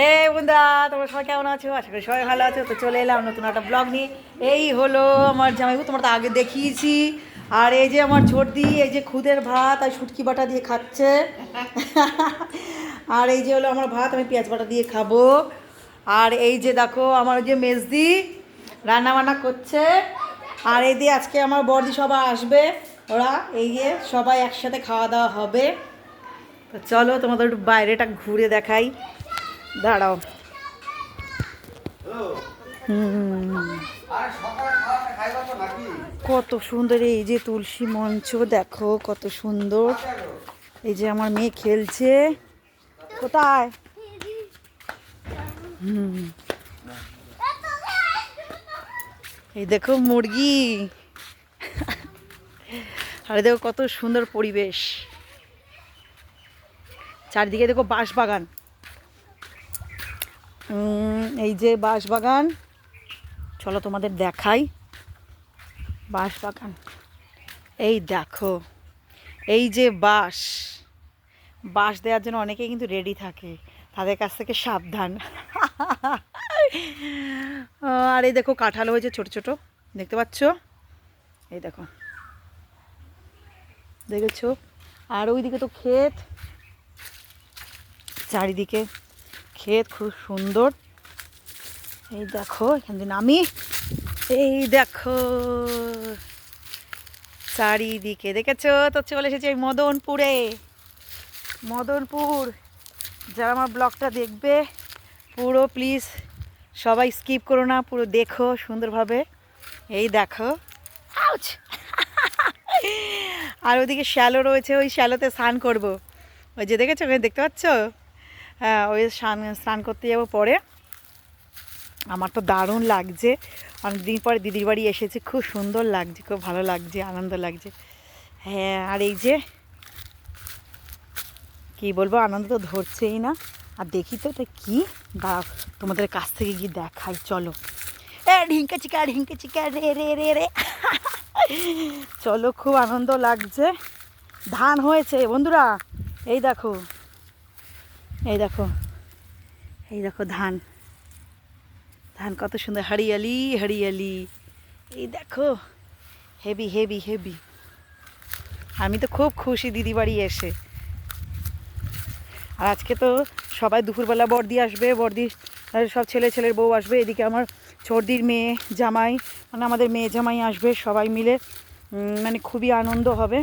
এই বন্ধুরা, তোমরা সবাই কেমন আছো? আশা করি সবাই ভালো আছো। তো চলে এলাম নতুন একটা ব্লগ নিয়ে। এই হলো আমার জামাইবু, তোমরা তো আগে দেখিয়েছি। আর এই যে আমার ছোটদি, এই যে খুদের ভাত আর শুটকি বাটা দিয়ে খাচ্ছে। আর এই যে হলো আমার ভাত, আমি পেঁয়াজ বাটা দিয়ে খাবো। আর এই যে দেখো আমার যে মেজদি রান্না বান্না করছে। আর এই দিয়ে আজকে আমার বড়দি সবাই আসবে, ওরা এই যে সবাই একসাথে খাওয়া দাওয়া হবে। তো চলো তোমাদের একটু বাইরেটা ঘুরে দেখাই, দাঁড়াও। কত সুন্দর এই যে তুলসী মঞ্চ, দেখো কত সুন্দর। এই যে আমার মেয়ে খেলছে। কোথায়? এই দেখো মুরগি। আরে দেখো কত সুন্দর পরিবেশ, চারিদিকে দেখো বাঁশ বাগান। এই যে বাঁশ বাগান, চলো তোমাদের দেখাই বাঁশ বাগান। এই দেখো, এই যে বাঁশ বাঁশ দেওয়ার জন্য অনেকেই কিন্তু রেডি থাকে, তাদের কাছ থেকে সাবধান। আর এই দেখো কাঁঠাল হয়েছে ছোট ছোট, দেখতে পাচ্ছ? এই দেখো, দেখেছো? আর ওইদিকে তো ক্ষেত, চারিদিকে ক্ষেত, খুব সুন্দর। এই দেখো এখান দিয়ে নামি, এই দেখো চারিদিকে, দেখেছো তো? চলে এসেছি এই মদনপুরে। মদনপুর, যারা আমার ব্লগটা দেখবে পুরো প্লিজ সবাই স্কিপ করো না, পুরো দেখো সুন্দরভাবে। এই দেখো, আউচ! আর ওইদিকে শ্যালো রয়েছে, ওই শ্যালোতে স্নান করব। ওই যে দেখেছো, ওখানে দেখতে পাচ্ছ? হ্যাঁ, ওই স্নান করতে যাবো পরে। আমার তো দারুণ লাগছে, অনেকদিন পরে দিদির বাড়ি এসেছে, খুব সুন্দর লাগছে, খুব ভালো লাগছে, আনন্দ লাগছে। হ্যাঁ, আর এই যে কী বলবো, আনন্দ তো ধরছেই না। আর দেখি তো এটা কী, দাঁড়াও তোমাদের কাছ থেকে গিয়ে দেখাই, চলো। এ ঢিঙ্কা চিকা ঢিঙ্কা চিকা রে রে রে রে। চলো, খুব আনন্দ লাগছে। ধান হয়েছে বন্ধুরা, এই দেখো, এই দেখো, এই দেখো ধান, ধান কত সুন্দর, হরিয়ালি হরিয়ালি। এই দেখো, হেভি হেভি হেভি। আমি তো খুব খুশি দিদি বাড়ি এসে। আর আজকে তো সবাই দুপুরবেলা বড়দি আসবে, বড়দি সব ছেলের বউ আসবে। এদিকে আমার ছোটদির মেয়ে জামাই, মানে আমাদের মেয়ে জামাই আসবে, সবাই মিলে মানে খুবই আনন্দ হবে।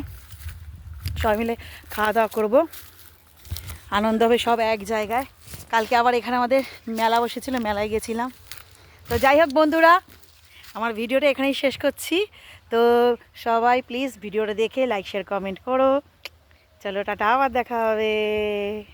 সবাই মিলে খাওয়া দাওয়া করবো, আনন্দ হবে সব এক জায়গায়। কালকে আবার এখানে আমাদের মেলা বসেছিল, মেলায় গেছিলাম। তো যাই হোক বন্ধুরা, আমার ভিডিওটা এখানেই শেষ করছি। তো সবাই প্লিজ ভিডিওটা দেখে লাইক শেয়ার কমেন্ট করো। চলো টাটা, আবার দেখা হবে।